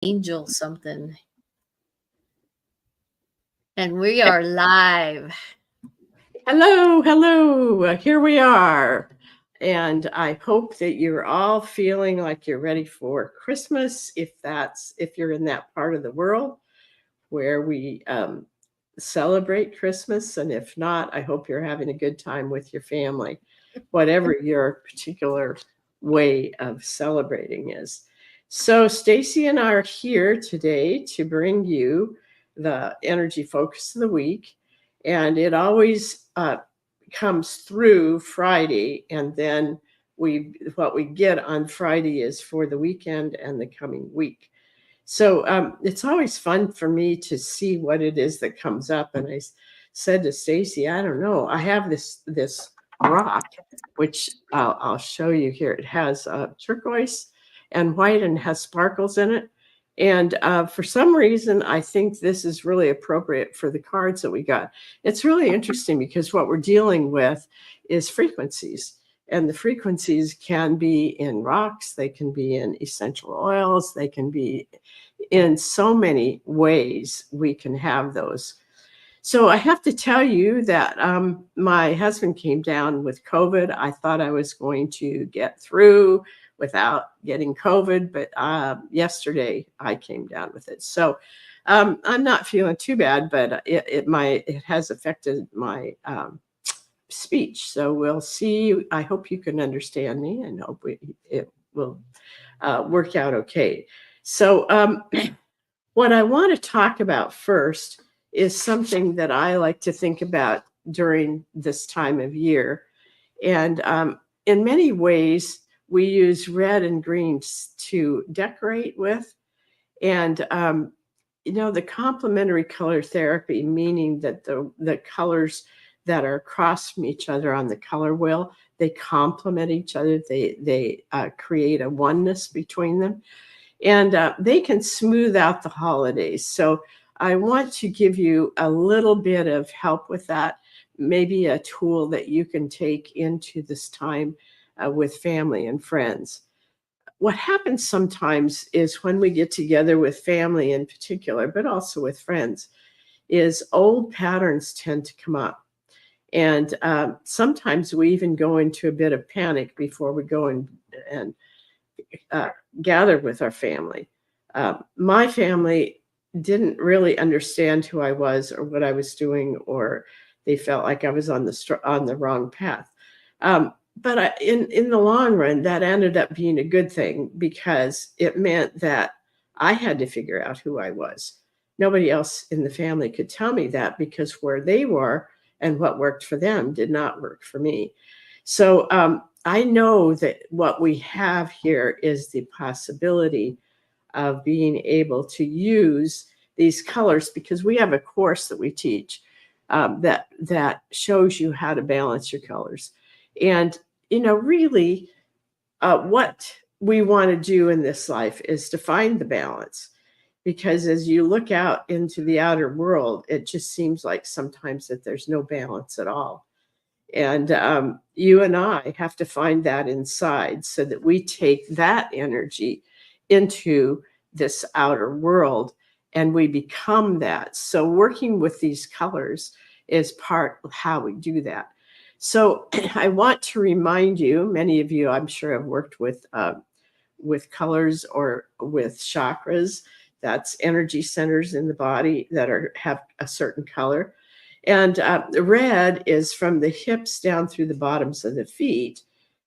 Angel something. And we are live. Hello, hello. Here we are. And I hope that you're all feeling like you're ready for Christmas, if you're in that part of the world where we celebrate Christmas. And if not, I hope you're having a good time with your family, whatever your particular way of celebrating is. So Stacy and I are here today to bring you the energy focus of the week. And it always comes through Friday, and then what we get on Friday is for the weekend and the coming week. So it's always fun for me to see what it is that comes up. And I said to Stacy, I don't know, I have this rock, which I'll show you here. It has turquoise and white and has sparkles in it. And for some reason, I think this is really appropriate for the cards that we got. It's really interesting because what we're dealing with is frequencies. And the frequencies can be in rocks, they can be in essential oils, they can be in so many ways we can have those. So I have to tell you that my husband came down with COVID. I thought I was going to get through without getting COVID, but yesterday I came down with it. So I'm not feeling too bad, but it has affected my speech. So we'll see. I hope you can understand me, and hope it will work out okay. So what I want to talk about first is something that I like to think about during this time of year. And in many ways, we use red and greens to decorate with. And, the complementary color therapy, meaning that the colors that are across from each other on the color wheel, they complement each other. They create a oneness between them. And they can smooth out the holidays. So I want to give you a little bit of help with that, maybe a tool that you can take into this time with family and friends. What happens sometimes is when we get together with family in particular, but also with friends, is old patterns tend to come up. And sometimes we even go into a bit of panic before we go and gather with our family. My family didn't really understand who I was or what I was doing, or they felt like I was on the wrong path. But in the long run, that ended up being a good thing because it meant that I had to figure out who I was. Nobody else in the family could tell me that because where they were and what worked for them did not work for me. So I know that what we have here is the possibility of being able to use these colors because we have a course that we teach that shows you how to balance your colors. And really, what we want to do in this life is to find the balance. Because as you look out into the outer world, it just seems like sometimes that there's no balance at all. And you and I have to find that inside so that we take that energy into this outer world and we become that. So, working with these colors is part of how we do that. So, I want to remind you, many of you, I'm sure, have worked with colors or with chakras. That's energy centers in the body that have a certain color. And red is from the hips down through the bottoms of the feet,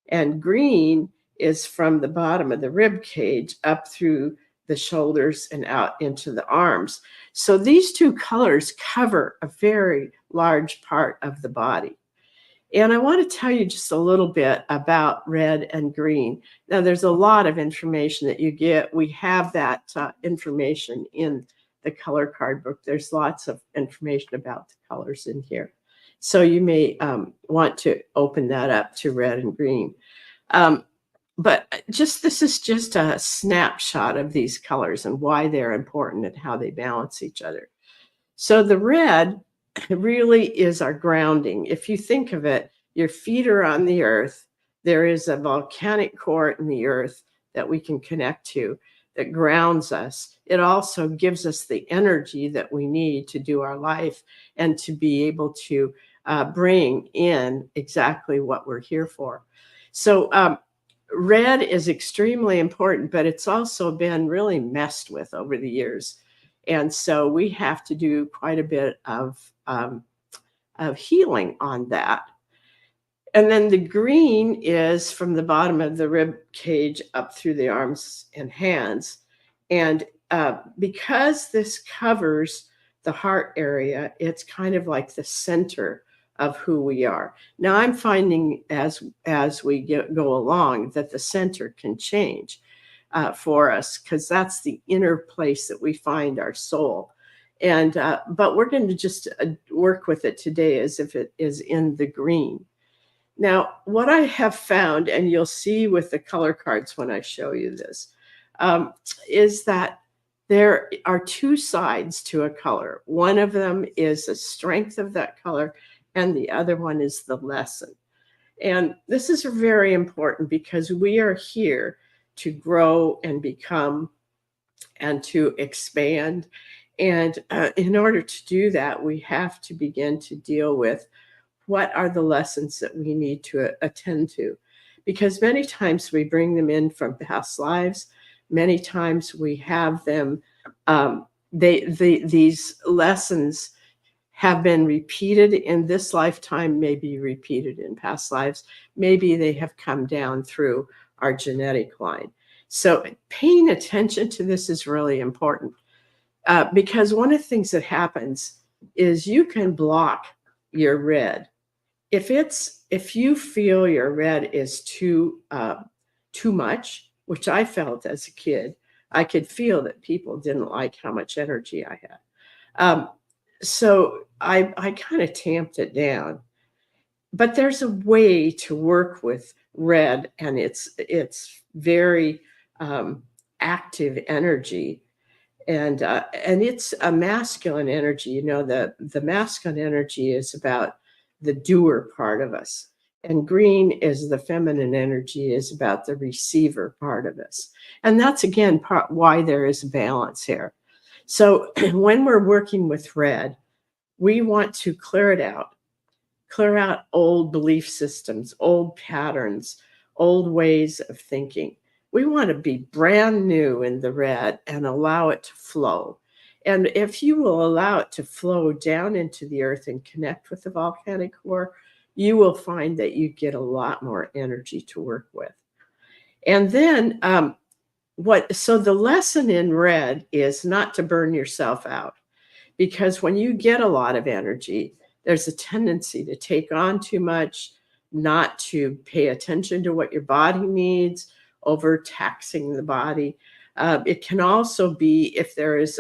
and green is from the bottom of the rib cage up through the shoulders and out into the arms. So these two colors cover a very large part of the body. And I want to tell you just a little bit about red and green. Now, there's a lot of information that you get. We have that information in the color card book. There's lots of information about the colors in here. So you may want to open that up to red and green. But this is just a snapshot of these colors and why they're important and how they balance each other. So the red really is our grounding. If you think of it, your feet are on the earth. There is a volcanic core in the earth that we can connect to. that grounds us. It also gives us the energy that we need to do our life and to be able to bring in exactly what we're here for. So, red is extremely important, but it's also been really messed with over the years. And so we have to do quite a bit of healing on that. And then the green is from the bottom of the rib cage up through the arms and hands. And because this covers the heart area, it's kind of like the center of who we are. Now I'm finding as we go along that the center can change for us, because that's the inner place that we find our soul. And but we're going to just work with it today as if it is in the green. Now, what I have found, and you'll see with the color cards when I show you this, is that there are two sides to a color. One of them is the strength of that color, and the other one is the lesson. And this is very important because we are here to grow and become and to expand. And in order to do that, we have to begin to deal with what are the lessons that we need to attend to. Because many times we bring them in from past lives. Many times we have them, these lessons have been repeated in this lifetime, maybe repeated in past lives. Maybe they have come down through our genetic line. So paying attention to this is really important, because one of the things that happens is you can block your red. If you feel your red is too much, which I felt as a kid, I could feel that people didn't like how much energy I had. So I kind of tamped it down. But there's a way to work with red, and it's very active energy, and it's a masculine energy. You know, the masculine energy is about the doer part of us, and green is the feminine energy, is about the receiver part of us. And that's again why there is balance here. So when we're working with red, we want to clear out old belief systems, old patterns, old ways of thinking. We want to be brand new in the red and allow it to flow. And if you will allow it to flow down into the earth and connect with the volcanic core, you will find that you get a lot more energy to work with. And then so the lesson in red is not to burn yourself out, because when you get a lot of energy, there's a tendency to take on too much, not to pay attention to what your body needs, overtaxing the body. It can also be, if there is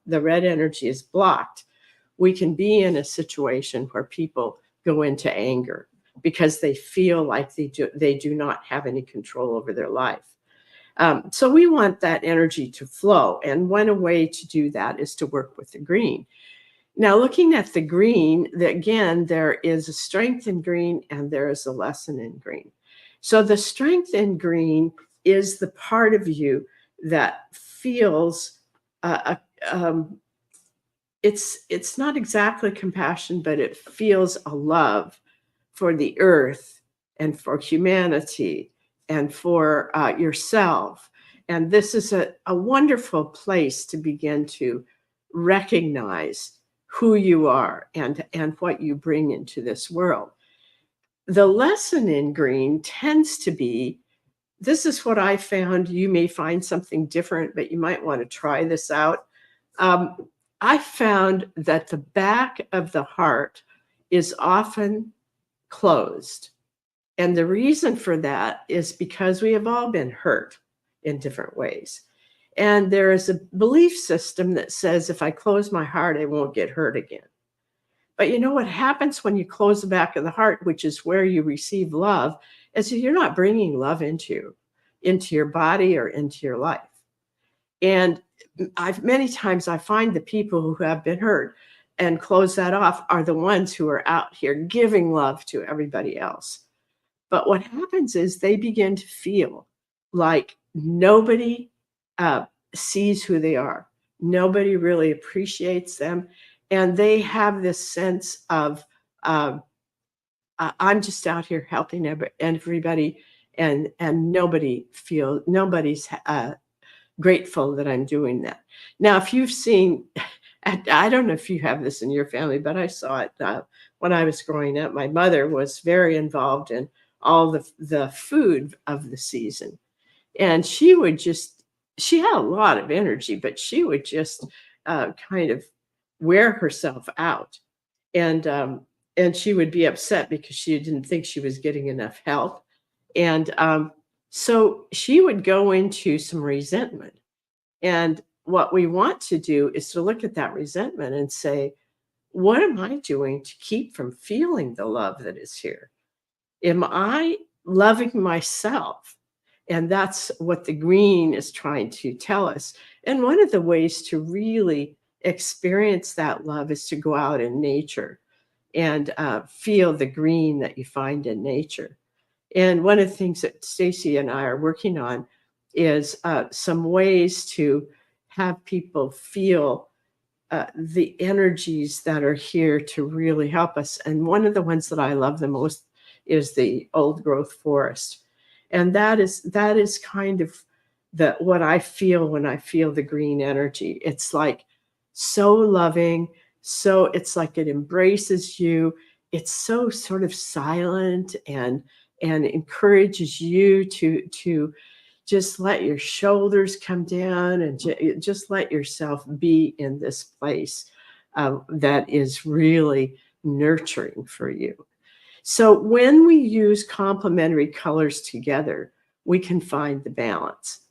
the red energy is blocked, we can be in a situation where people go into anger because they feel like they do not have any control over their life. So we want that energy to flow. And one way to do that is to work with the green. Now, looking at the green, again, there is a strength in green and there is a lesson in green. So the strength in green is the part of you that feels it's not exactly compassion, but it feels a love for the earth and for humanity and for yourself. And this is a wonderful place to begin to recognize who you are and what you bring into this world. The lesson in green tends to be, this is what I found. You may find something different, but you might want to try this out. I found that the back of the heart is often closed. And the reason for that is because we have all been hurt in different ways. And there is a belief system that says, if I close my heart, I won't get hurt again. But you know what happens when you close the back of the heart, which is where you receive love, is that you're not bringing love into your body or into your life. And many times I find the people who have been hurt and close that off are the ones who are out here giving love to everybody else. But what happens is they begin to feel like nobody uh, sees who they are. Nobody really appreciates them. And they have this sense of, um, I'm just out here helping everybody, and nobody's grateful that I'm doing that. Now, if you've seen, I don't know if you have this in your family, but I saw it when I was growing up. My mother was very involved in all the food of the season, and she had a lot of energy, but she would just kind of wear herself out, and she would be upset because she didn't think she was getting enough help, and so she would go into some resentment. And what we want to do is to look at that resentment and say, what am I doing to keep from feeling the love that is here? Am I loving myself? And that's what the green is trying to tell us. And one of the ways to really experience that love is to go out in nature and feel the green that you find in nature. And one of the things that Stacy and I are working on is some ways to have people feel the energies that are here to really help us. And one of the ones that I love the most is the old growth forest. And that is kind of what I feel when I feel the green energy. It's like so loving, so it's like it embraces you. It's so sort of silent and encourages you to just let your shoulders come down and just let yourself be in this place that is really nurturing for you. So when we use complementary colors together, we can find the balance.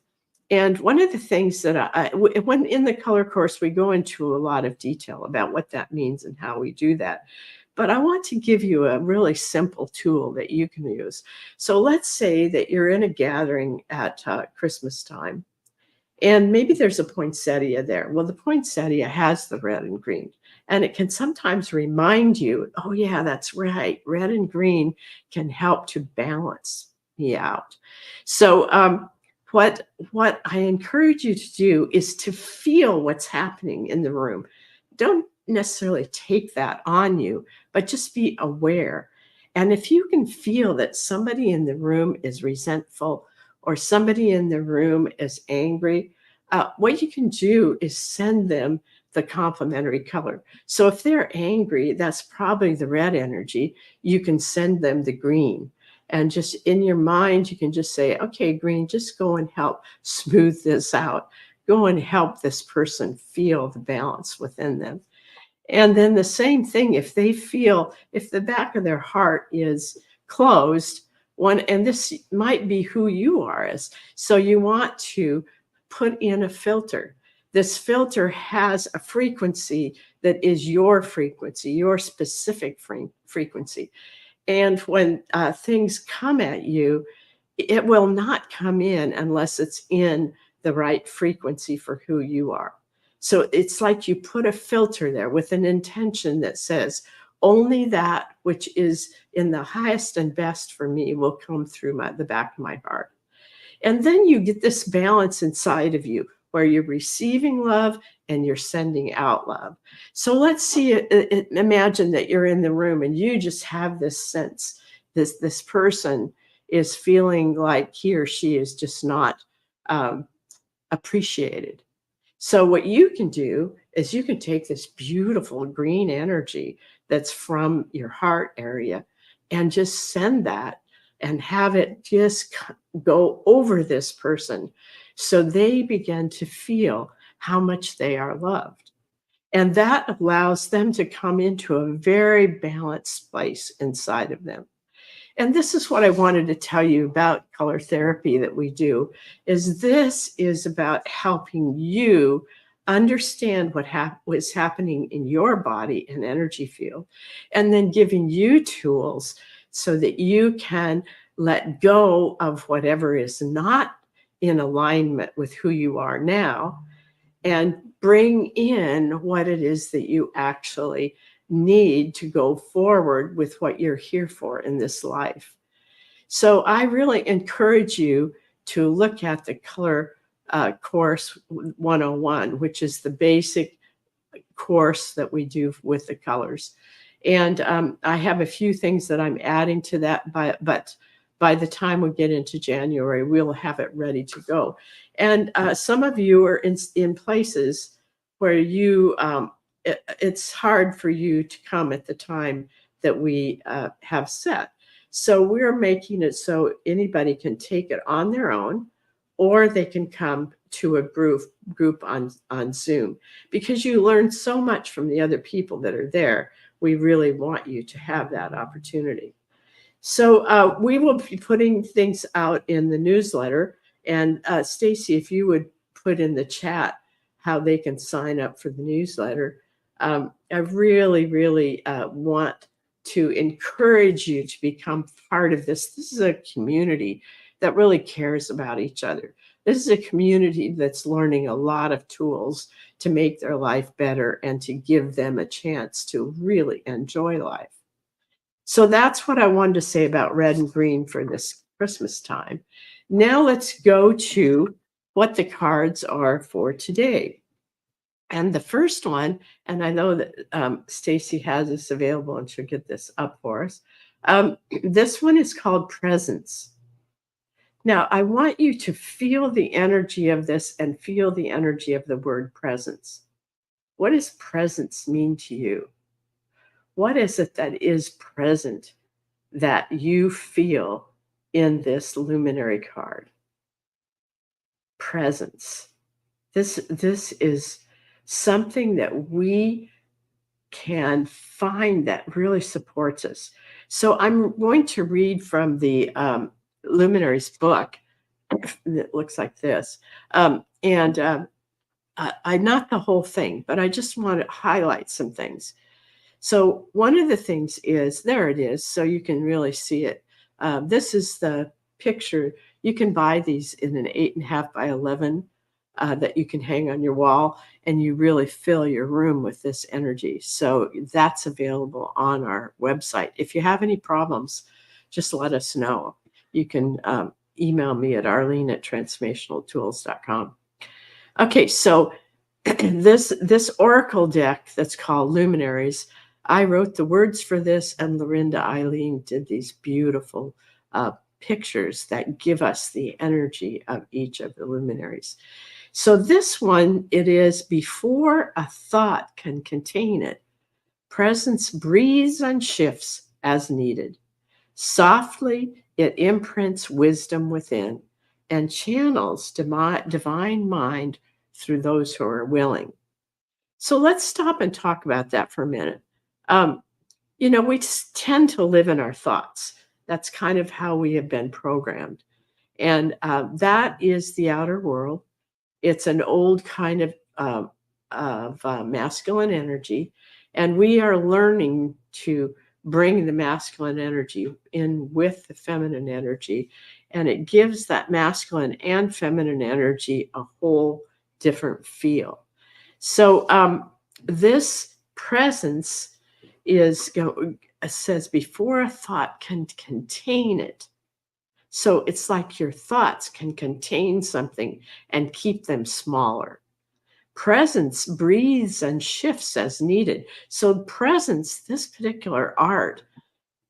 And one of the things that when in the color course, we go into a lot of detail about what that means and how we do that. But I want to give you a really simple tool that you can use. So let's say that you're in a gathering at Christmas time, and maybe there's a poinsettia there. Well, the poinsettia has the red and green, and it can sometimes remind you, oh, yeah, that's right. Red and green can help to balance me out. So, what I encourage you to do is to feel what's happening in the room. Don't necessarily take that on you, but just be aware. And if you can feel that somebody in the room is resentful or somebody in the room is angry, what you can do is send them the complementary color. So if they're angry, that's probably the red energy. You can send them the green. And just in your mind, you can just say, okay, green, just go and help smooth this out. Go and help this person feel the balance within them. And then the same thing, if the back of their heart is closed, and this might be who you are as, so you want to put in a filter. This filter has a frequency that is your frequency, your specific frequency. And when things come at you, it will not come in unless it's in the right frequency for who you are. So it's like you put a filter there with an intention that says, only that which is in the highest and best for me will come through the back of my heart. And then you get this balance inside of you where you're receiving love and you're sending out love. So let's imagine that you're in the room and you just have this sense, this person is feeling like he or she is just not appreciated. So what you can do is you can take this beautiful green energy that's from your heart area and just send that and have it just go over this person so they begin to feel how much they are loved. And that allows them to come into a very balanced place inside of them. And this is what I wanted to tell you about color therapy that we do, is this is about helping you understand what is happening in your body and energy field, and then giving you tools so that you can let go of whatever is not in alignment with who you are now and bring in what it is that you actually need to go forward with what you're here for in this life. So I really encourage you to look at the color course 101, which is the basic course that we do with the colors. And I have a few things that I'm adding to that, but by the time we get into January, we'll have it ready to go. And some of you are in places where it's hard for you to come at the time that we have set. So we're making it so anybody can take it on their own, or they can come to a group on Zoom, because you learn so much from the other people that are there. We really want you to have that opportunity. So we will be putting things out in the newsletter. And Stacy, if you would put in the chat how they can sign up for the newsletter. I really, really want to encourage you to become part of this. This is a community that really cares about each other. This is a community that's learning a lot of tools to make their life better and to give them a chance to really enjoy life. So that's what I wanted to say about red and green for this Christmas time. Now let's go to what the cards are for today. And the first one, and I know that Stacy has this available and she'll get this up for us. This one is called Presence. Now, I want you to feel the energy of this and feel the energy of the word presence. What does presence mean to you? What is it that is present that you feel in this luminary card? Presence. This is something that we can find that really supports us. So I'm going to read from the Luminaries book. It looks like this. I not the whole thing, but I just want to highlight some things. So one of the things is, there it is, so you can really see it. This is the picture. You can buy these in an 8.5 by 11 that you can hang on your wall, and you really fill your room with this energy. So that's available on our website. If you have any problems, just let us know. You can email me at arlene@transformationaltools.com. Okay, so this oracle deck that's called Luminaries, I wrote the words for this, and Lorinda Eileen did these beautiful pictures that give us the energy of each of the luminaries. So this one, it is before a thought can contain it. Presence breathes and shifts as needed. Softly, it imprints wisdom within and channels divine mind through those who are willing. So let's stop and talk about that for a minute. We tend to live in our thoughts. That's kind of how we have been programmed. And that is the outer world. It's an old kind of masculine energy. And we are learning to bring the masculine energy in with the feminine energy. And it gives that masculine and feminine energy a whole different feel. So this presence says before a thought can contain it. So it's like your thoughts can contain something and keep them smaller. Presence breathes and shifts as needed. So presence, this particular art,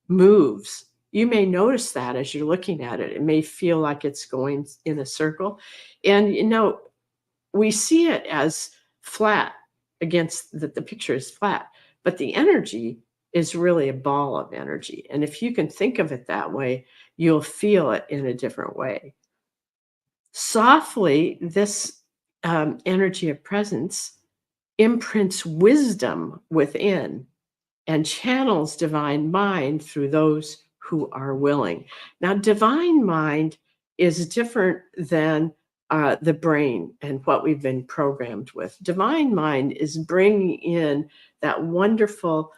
moves. You may notice that as you're looking at it. It may feel like it's going in a circle. And, we see it as flat against the picture is flat, but the energy is really a ball of energy. And if you can think of it that way, you'll feel it in a different way. Softly, this energy of presence imprints wisdom within and channels divine mind through those who are willing. Now, divine mind is different than the brain and what we've been programmed with. Divine mind is bringing in that wonderful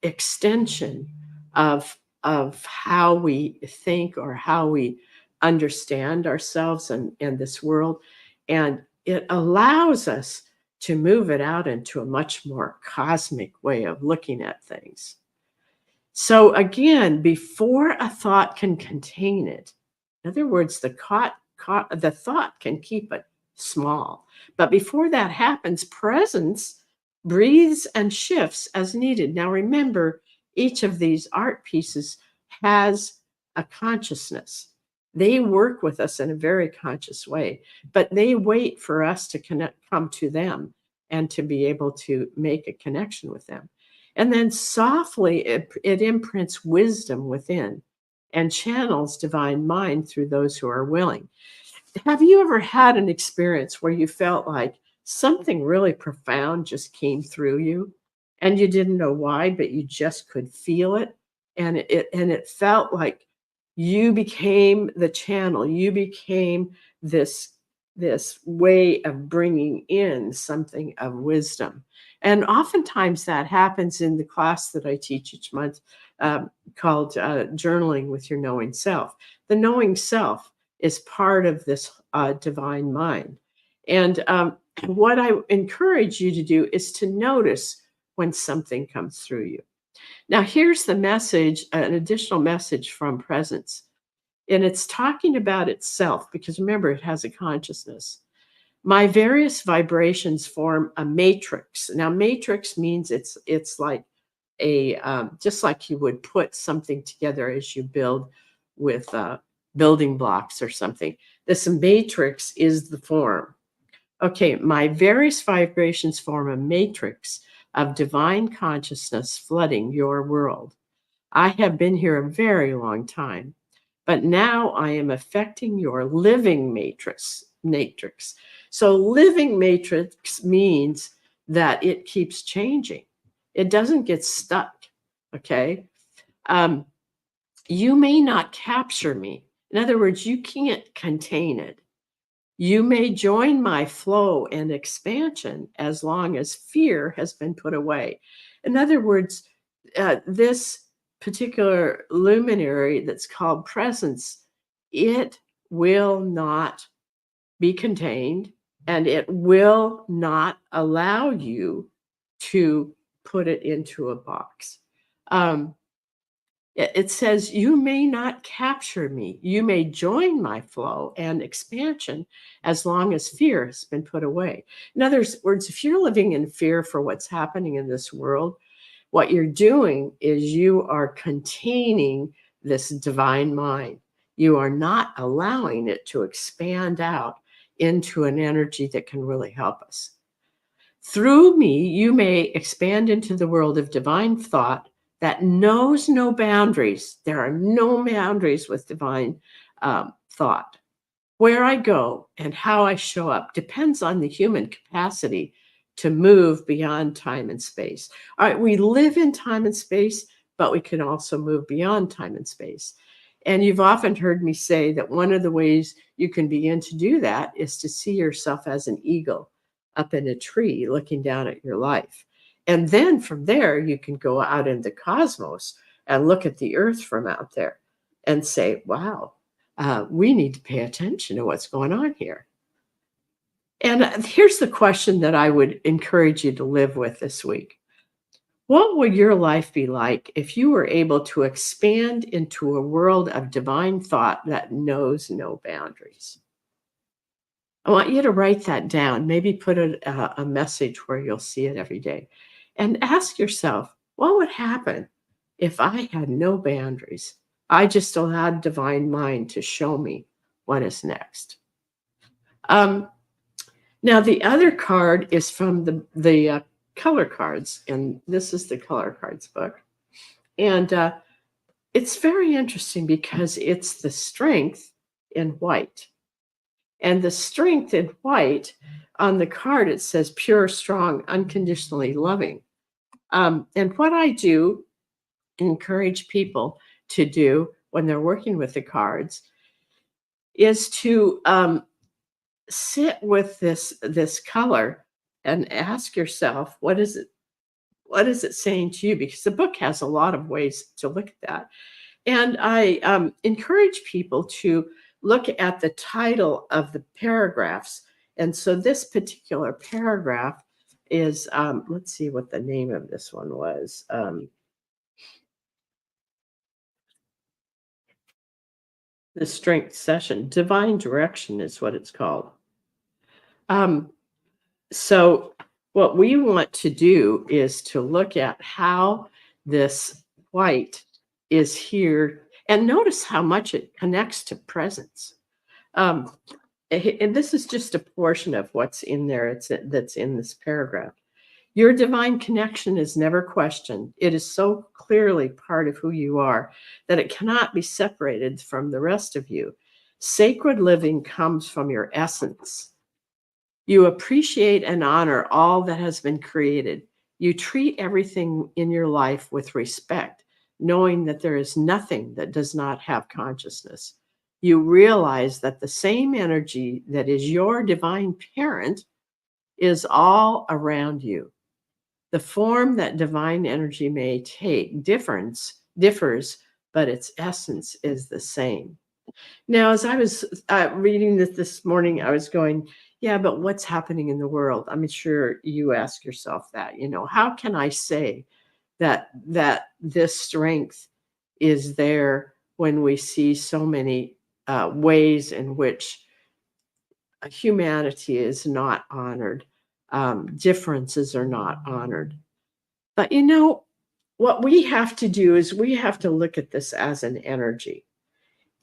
extension of how we think or how we understand ourselves and this world. And it allows us to move it out into a much more cosmic way of looking at things. So again, before a thought can contain it, in other words, the the thought can keep it small. But before that happens, presence breathes and shifts as needed. Now, remember, each of these art pieces has a consciousness. They work with us in a very conscious way, but they wait for us to come to them and to be able to make a connection with them. And then softly, it imprints wisdom within and channels divine mind through those who are willing. Have you ever had an experience where you felt like something really profound just came through you and you didn't know why, but you just could feel it? And it felt like you became the channel. You became this this way of bringing in something of wisdom. And oftentimes that happens in the class that I teach each month, called Journaling with Your Knowing Self. The knowing self is part of this divine mind. And what I encourage you to do is to notice when something comes through you. Now, here's the message, an additional message from presence. And it's talking about itself because remember, it has a consciousness. My various vibrations form a matrix. Now, matrix means it's like a just like you would put something together as you build with building blocks or something. This matrix is the form. Okay, my various vibrations form a matrix of divine consciousness flooding your world. I have been here a very long time, but now I am affecting your living matrix. So living matrix means that it keeps changing. It doesn't get stuck. Okay. Um, you may not capture me. In other words, you can't contain it. You may join my flow and expansion as long as fear has been put away. In other words, this particular luminary that's called presence, it will not be contained and it will not allow you to put it into a box. Um, it says, you may not capture me. You may join my flow and expansion as long as fear has been put away. In other words, if you're living in fear for what's happening in this world, what you're doing is you are containing this divine mind. You are not allowing it to expand out into an energy that can really help us. Through me, you may expand into the world of divine thought that knows no boundaries. There are no boundaries with divine thought. Where I go and how I show up depends on the human capacity to move beyond time and space. All right, we live in time and space, but we can also move beyond time and space. And you've often heard me say that one of the ways you can begin to do that is to see yourself as an eagle up in a tree looking down at your life. And then from there, you can go out in the cosmos and look at the earth from out there and say, wow, we need to pay attention to what's going on here. And here's the question that I would encourage you to live with this week. What would your life be like if you were able to expand into a world of divine thought that knows no boundaries? I want you to write that down, maybe put a message where you'll see it every day, and ask yourself, what would happen if I had no boundaries? I just allowed divine mind to show me what is next. Um, Now, the other card is from the color cards, and this is the color cards book. And it's very interesting because it's the strength in white. And the strength in white on the card, it says pure, strong, unconditionally loving. And what I do encourage people to do when they're working with the cards is to sit with this color and ask yourself, what is it saying to you? Because the book has a lot of ways to look at that. And I encourage people to look at the title of the paragraphs. And so this particular paragraph is, let's see what the name of this one was. the strength session. Divine direction is what it's called. Um, so, what we want to do is to look at how this white is here and notice how much it connects to presence. Um, and this is just a portion of what's in there. That's in this paragraph. Your divine connection is never questioned. It is so clearly part of who you are that it cannot be separated from the rest of you. Sacred living comes from your essence. You appreciate and honor all that has been created. You treat everything in your life with respect, knowing that there is nothing that does not have consciousness. You realize that the same energy that is your divine parent is all around you. The form that divine energy may take differs, but its essence is the same. Now, as I was reading this morning, I was going, yeah, but what's happening in the world? I'm sure you ask yourself that, how can I say that this strength is there when we see so many ways in which humanity is not honored, differences are not honored. But what we have to do is we have to look at this as an energy.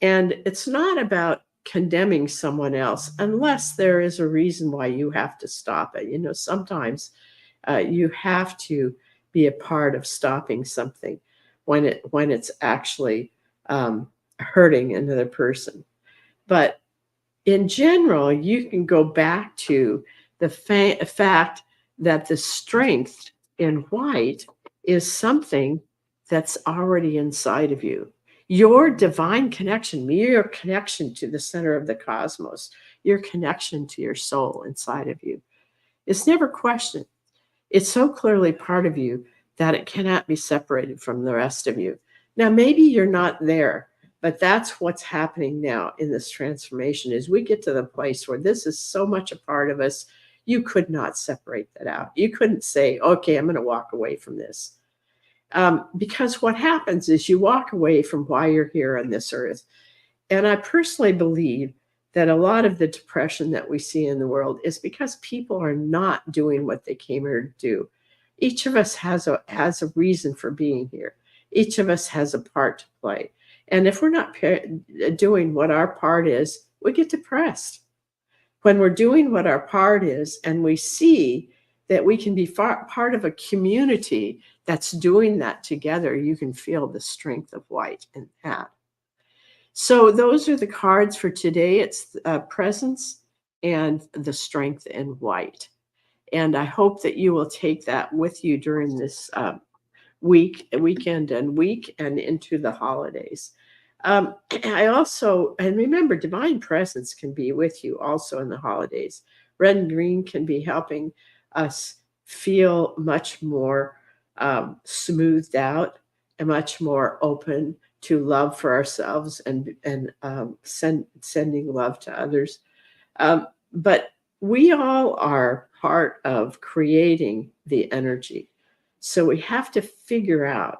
And it's not about condemning someone else unless there is a reason why you have to stop it. Sometimes you have to be a part of stopping something when it's actually hurting another person. But in general, you can go back to the fact that the strength in white is something that's already inside of you. Your divine connection, your connection to the center of the cosmos, your connection to your soul inside of you is never questioned. It's so clearly part of you that it cannot be separated from the rest of you. Now, maybe you're not there, but that's what's happening now in this transformation is we get to the place where this is so much a part of us, you could not separate that out. You couldn't say, okay, I'm going to walk away from this. Because what happens is you walk away from why you're here on this earth. And I personally believe that a lot of the depression that we see in the world is because people are not doing what they came here to do. Each of us has a reason for being here. Each of us has a part to play. And if we're not doing what our part is, we get depressed. When we're doing what our part is and we see that we can be part of a community that's doing that together, you can feel the strength of white in that. So those are the cards for today. It's presence and the strength in white. And I hope that you will take that with you during this weekend and week and into the holidays. And remember, divine presence can be with you also in the holidays. Red and green can be helping us feel much more smoothed out and much more open to love for ourselves and sending love to others. But we all are part of creating the energy. So we have to figure out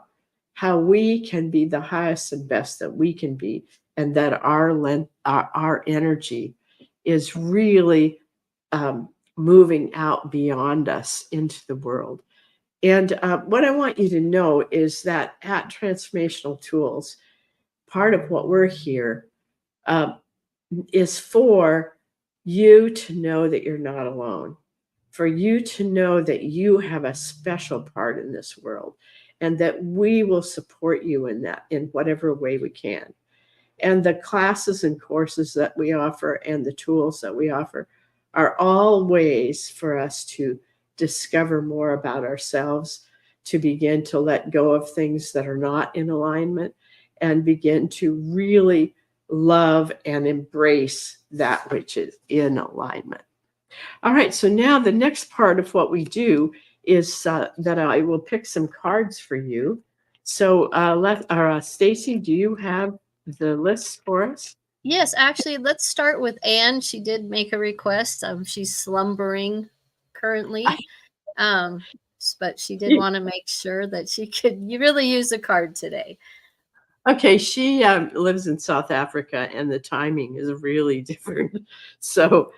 how we can be the highest and best that we can be, and that our energy is really moving out beyond us into the world. And what I want you to know is that at Transformational Tools, part of what we're here is for you to know that you're not alone, for you to know that you have a special part in this world, and that we will support you in that in whatever way we can. And the classes and courses that we offer and the tools that we offer are all ways for us to discover more about ourselves, to begin to let go of things that are not in alignment, and begin to really love and embrace that which is in alignment. All right, so now the next part of what we do is that I will pick some cards for you. So Stacy, do you have the list for us? Yes, actually, let's start with Anne. She did make a request. She's slumbering currently, but she did want to make sure that she could really use a card today. Okay, she lives in South Africa, and the timing is really different. So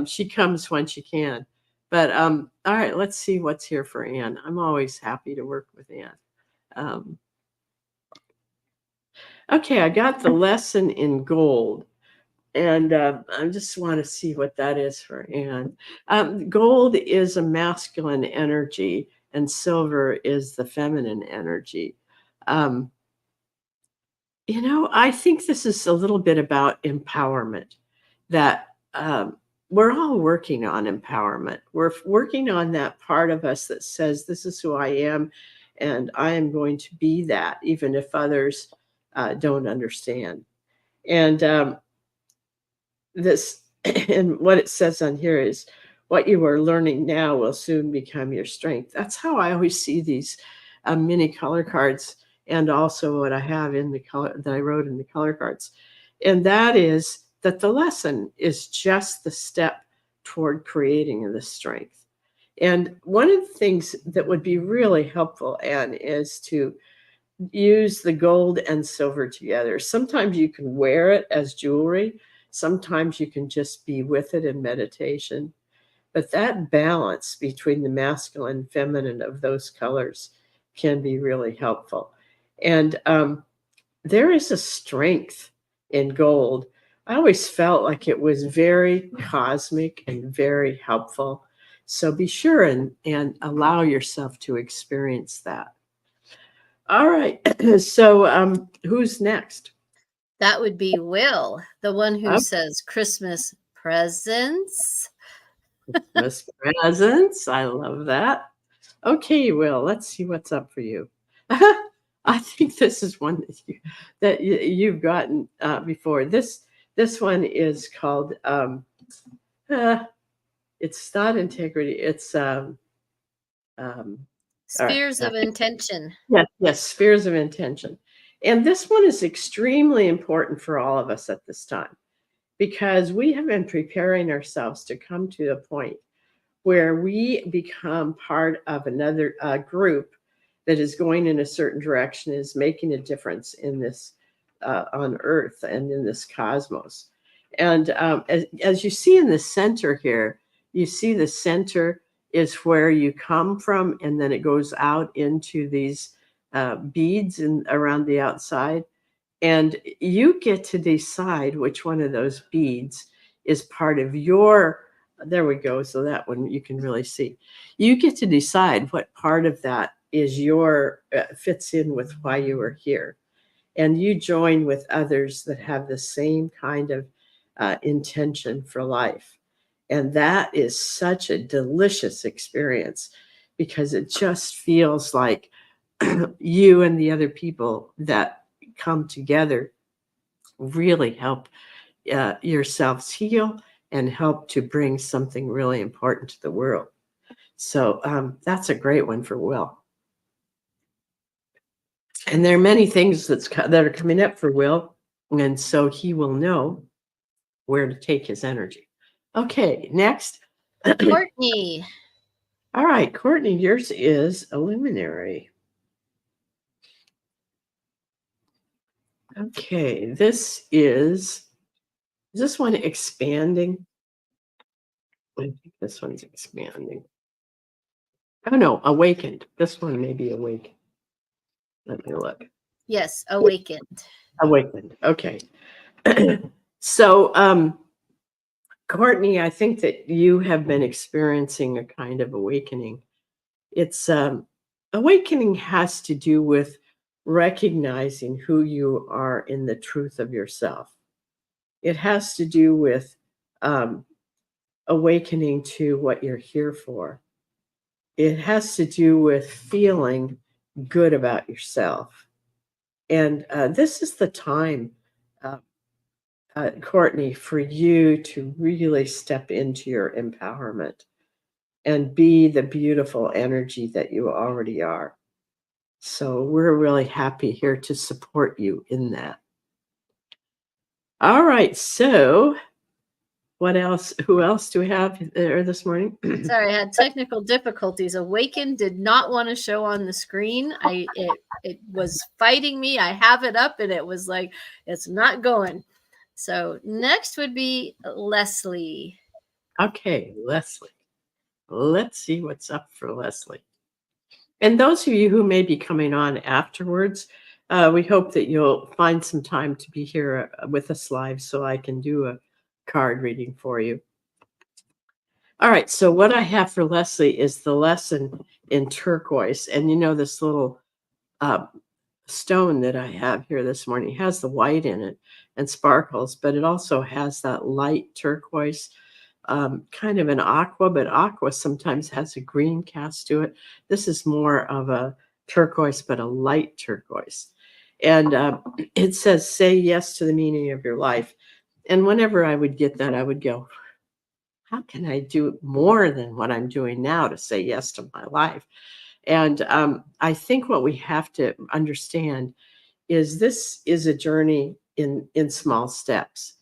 she comes when she can. But all right, let's see what's here for Anne. I'm always happy to work with Anne. Um, okay, I got the lesson in gold. And I just want to see what that is for Anne. Gold is a masculine energy, and silver is the feminine energy. Um, I think this is a little bit about empowerment, that we're all working on empowerment. We're working on that part of us that says, this is who I am, and I am going to be that, even if others don't understand. And this and what it says on here is, what you are learning now will soon become your strength. That's how I always see these mini color cards, and also what I have in the color that I wrote in the color cards. And that is that the lesson is just the step toward creating the strength. And one of the things that would be really helpful, Anne, is to use the gold and silver together. Sometimes you can wear it as jewelry. Sometimes you can just be with it in meditation. But that balance between the masculine and feminine of those colors can be really helpful. And there is a strength in gold. I always felt like it was very cosmic and very helpful. So be sure and allow yourself to experience that. All right. So who's next? That would be Will, the one who Oh, says Christmas presents. Miss Presents. I love that. Okay, Will, let's see what's up for you. I think this is one that you've gotten before. This one is called uh, it's not integrity. It's um, all right. Spheres of intention. Yes, spheres of intention. And this one is extremely important for all of us at this time, because we have been preparing ourselves to come to a point where we become part of another group that is going in a certain direction, is making a difference in this on Earth and in this cosmos. And as you see in the center here, you see the center is where you come from, and then it goes out into these beads and around the outside. And you get to decide which one of those beads is part of your, there we go. So that one you can really see. You get to decide what part of that is your, fits in with why you are here. And you join with others that have the same kind of intention for life. And that is such a delicious experience, because it just feels like you and the other people that come together really help yourselves heal and help to bring something really important to the world. So that's a great one for Will. And there are many things that are coming up for Will, and so he will know where to take his energy. Okay, next. Courtney. All right, Courtney, yours is a luminary. Okay, is this one expanding? I think this one's expanding. Oh no, awakened. This one may be awakened. Let me look. Yes, awakened. Awakened. Okay. So, Courtney, I think that you have been experiencing a kind of awakening. It's awakening has to do with recognizing who you are in the truth of yourself. It has to do with um, awakening to what you're here for. It has to do with feeling good about yourself. And this is the time, uh, Courtney, for you to really step into your empowerment and be the beautiful energy that you already are. So we're really happy here to support you in that. All right. So What else? Who else do we have there this morning? Sorry, I had technical difficulties. Awaken did not want to show on the screen. It was fighting me. I have it up and it was like it's not going. So next would be Leslie. Okay, Leslie. Let's see what's up for Leslie. And those of you who may be coming on afterwards, we hope that you'll find some time to be here with us live so I can do a card reading for you. All right, so what I have for Leslie is the lesson in turquoise. And you know, this little uh, stone that I have here this morning has the white in it and sparkles, but it also has that light turquoise, kind of an aqua, but aqua sometimes has a green cast to it. This is more of a turquoise, but a light turquoise. And it says, say yes to the meaning of your life. And whenever I would get that, I would go, how can I do more than what I'm doing now to say yes to my life? And I think what we have to understand is this is a journey in small steps.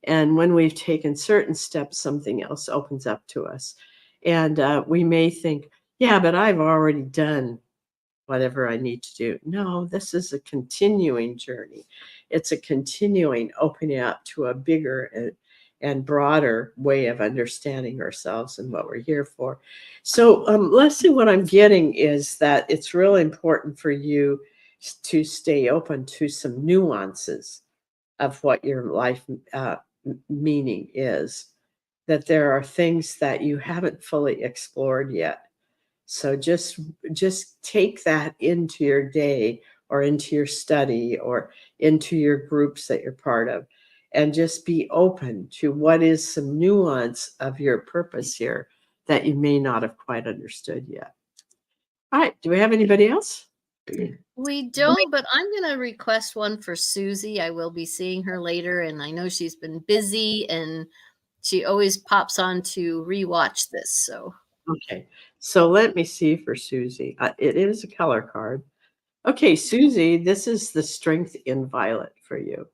And when we've taken certain steps, something else opens up to us. And we may think, yeah, but I've already done whatever I need to do. No, this is a continuing journey. It's a continuing opening up to a bigger and broader way of understanding ourselves and what we're here for. So, Leslie, what I'm getting is that it's really important for you to stay open to some nuances of what your life meaning is, that there are things that you haven't fully explored yet. So just take that into your day or into your study or into your groups that you're part of, and just be open to what is some nuance of your purpose here that you may not have quite understood yet. All right, do we have anybody else? We don't, but I'm going to request one for Susie. I will be seeing her later, and I know she's been busy and she always pops on to rewatch this. So, Okay, so let me see for Susie. It is a color card. Okay, Susie, this is the strength in violet for you,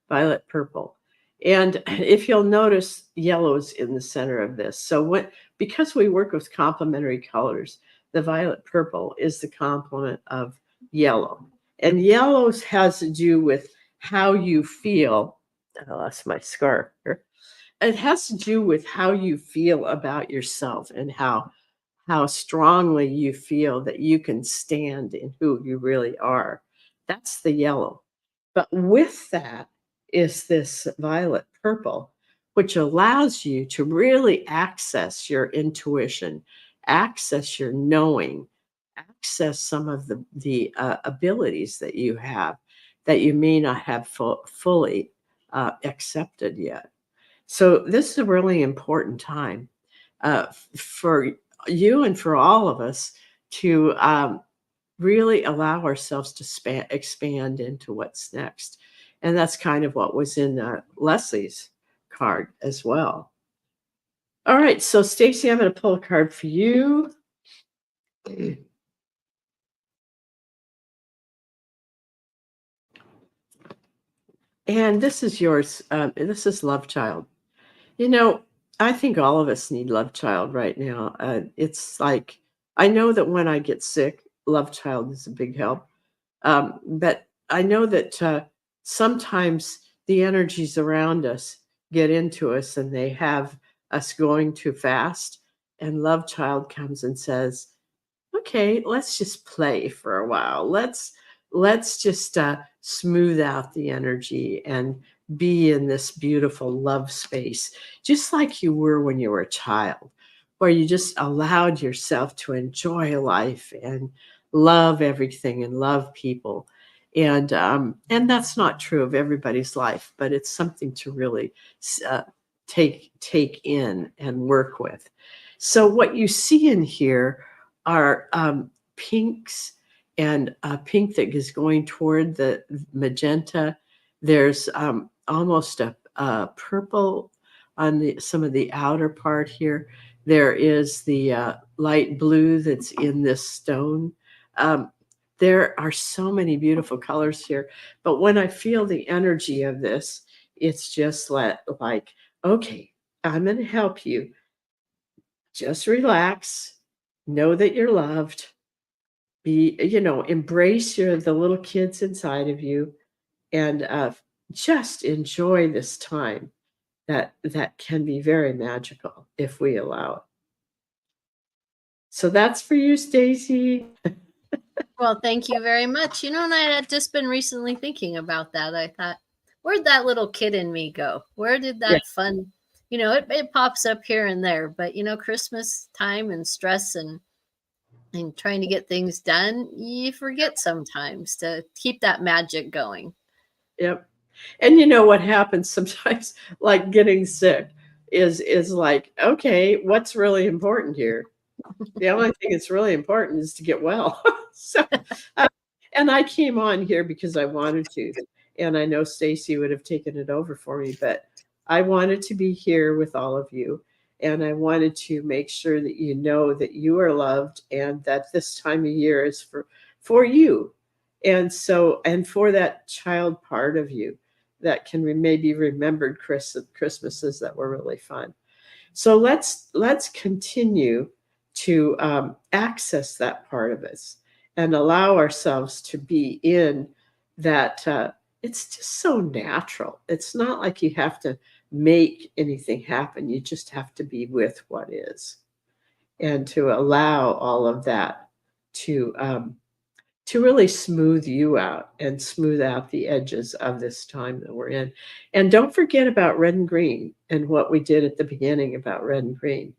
violet purple. And if you'll notice, yellow is in the center of this. So because we work with complementary colors, the violet purple is the complement of yellow. And yellows has to do with how you feel. I lost my scarf here. It has to do with how you feel about yourself and how strongly you feel that you can stand in who you really are. That's the yellow. But with that is this violet purple, which allows you to really access your intuition, access your knowing, access some of the abilities that you have that you may not have fully accepted yet. So this is a really important time for you and for all of us to really allow ourselves to expand into what's next. And that's kind of what was in Leslie's card as well. All right, so Stacy, I'm going to pull a card for you. And this is yours. This is Love Child. You know, I think all of us need Love Child right now. It's like, I know that when I get sick, Love Child is a big help. But I know that sometimes the energies around us get into us and they have us going too fast. And Love Child comes and says, okay, let's just play for a while. Let's just smooth out the energy and be in this beautiful love space, just like you were when you were a child, where you just allowed yourself to enjoy life and love everything and love people. And that's not true of everybody's life, but it's something to really uh, take in and work with. So what you see in here are pinks and pink that is going toward the magenta. There's almost a purple on some of the outer part here. There is the light blue that's in this stone. There are so many beautiful colors here. But when I feel the energy of this, it's just like, okay, I'm going to help you. Just relax. Know that you're loved. Embrace the little kids inside of you, and just enjoy this time that can be very magical if we allow it. So that's for you, Stacy. Well, thank you very much. And I had just been recently thinking about that. I thought, where'd that little kid in me go? Where did Yeah. that fun, it pops up here and there, but Christmas time and stress and trying to get things done, you forget sometimes to keep that magic going. Yep. And you know what happens sometimes, like getting sick, is like, okay, what's really important here? The only thing that's really important is to get well. So, uh, and I came on here because I wanted to, and I know Stacy would have taken it over for me, but I wanted to be here with all of you, and I wanted to make sure that you know that you are loved and that this time of year is for you, and for that child part of you that can maybe remembered Christmases that were really fun. So let's continue to access that part of us and allow ourselves to be in that. It's just so natural. It's not like you have to make anything happen. You just have to be with what is, and to allow all of that to to really smooth you out and smooth out the edges of this time that we're in. And don't forget about red and green and what we did at the beginning about red and green.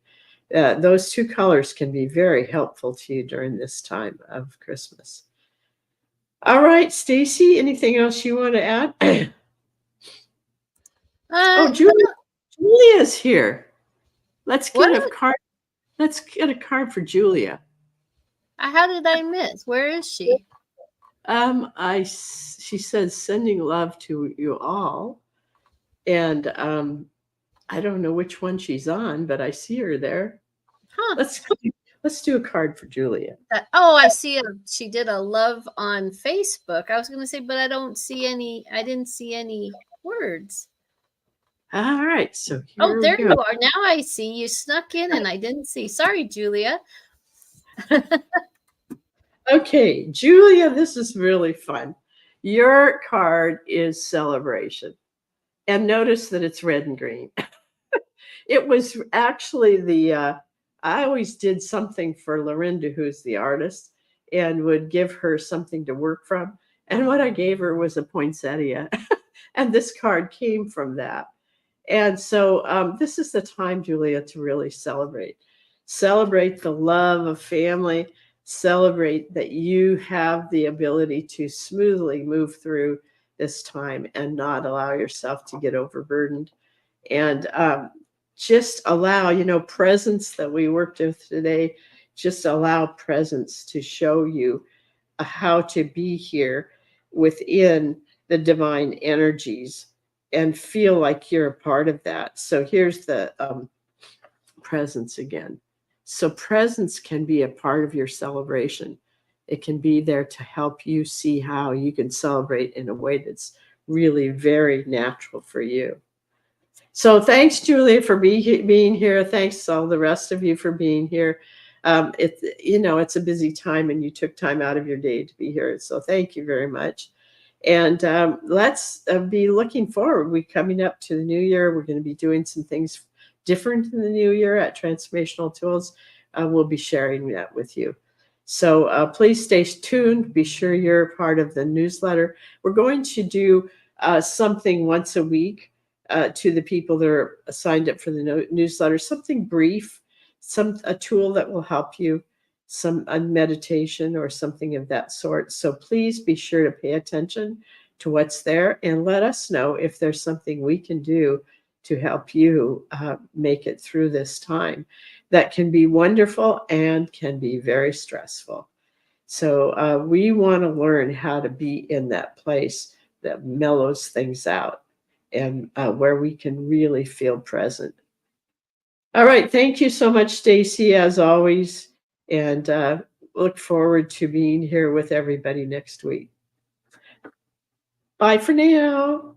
Those two colors can be very helpful to you during this time of Christmas. All right, Stacy, anything else you want to add? Oh, Julia's here. Let's get a card. Let's get a card for Julia. How did I miss? Where is she? She says sending love to you all, and I don't know which one she's on, but I see her there. Huh. Let's do a card for Julia. I see she did a love on Facebook. I was going to say, but I didn't see any words. All right, so here we there go. you are. Now I see you snuck in and I didn't see. Sorry, Julia. Okay, Julia, this is really fun. Your card is celebration. And notice that it's red and green. It was actually I always did something for Lorinda, who's the artist, and would give her something to work from. And what I gave her was a poinsettia. And this card came from that. And so this is the time, Julia, to really celebrate. Celebrate the love of family. Celebrate that you have the ability to smoothly move through this time and not allow yourself to get overburdened. And just allow, presence that we worked with today, just allow presence to show you how to be here within the divine energies and feel like you're a part of that. So here's the presence again. So presence can be a part of your celebration. It can be there to help you see how you can celebrate in a way that's really very natural for you. So thanks, Julia, for being here. Thanks all the rest of you for being here. It's a busy time, and you took time out of your day to be here. So thank you very much. And let's be looking forward. We're coming up to the new year. We're going to be doing some things different in the new year at Transformational Tools. We'll be sharing that with you. So please stay tuned. Be sure you're part of the newsletter. We're going to do something once a week to the people that are signed up for the newsletter, something brief, a tool that will help you, a meditation or something of that sort. So please be sure to pay attention to what's there and let us know if there's something we can do to help you make it through this time that can be wonderful and can be very stressful. So we want to learn how to be in that place that mellows things out and where we can really feel present. All right. Thank you so much, Stacy, as always. And look forward to being here with everybody next week. Bye for now.